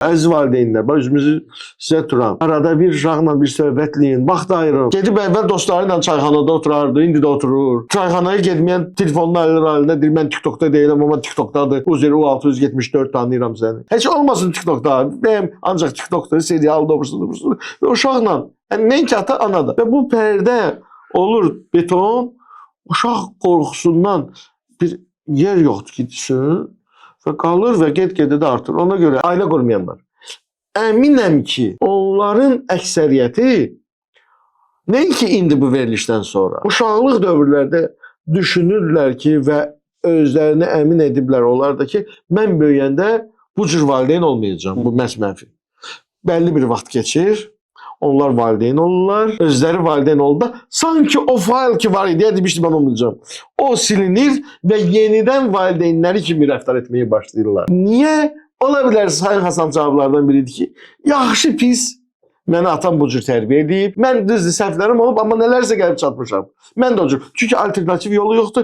Əziz valideynlər, bax üzümüzü sizə tuturam. Arada bir uşaqla bir söhbətləyin, vaxt ayırın. Gedib əvvəl dostları ilə çayxanada oturardı, indi də oturur. Çayxanaya getməyən telefonunu alır əlinə, deyir mən TikTokda deyiləm, amma TikTokdadır. Uzeri U674 tanıyıram səni. Heç olmasın TikTokda. Benim ancaq TikTokda serial doğrusudur. Və uşaqla, yəni nəinki ata, ana da. Və bu pərdə olur beton, uşaq qorxusundan bir yer yoxdur ki, düşün. Və qalır və get-gedə də artır. Ona görə ailə qurmayanlar. Əminəm ki, onların əksəriyyəti nəinki indi bu verilişdən sonra, uşaqlıq dövrlərdə düşünürlər ki və özlərini əmin ediblər onlar da ki, mən böyüyəndə bu cür valideyn olmayacağım. Bu məhz mənfi. Bəlli bir vaxt keçir. Onlar valideyn olurlar. Özləri valideyn oldu. Sanki o fail ki var idi, demişdim ben olmayacağım. O silinir və yenidən valideynləri kimi rəftar etməyə başlayırlar. Niyə? Ola bilər Sayın Hasan cavablardan biridir ki, yaxşı pis məni atam bu cür tərbiyə edib. Mən düzdür səhvlərim olub, amma nələrsə gəlib çatmışam. Mən də o cür. Çünki alternativ yolu yoxdur.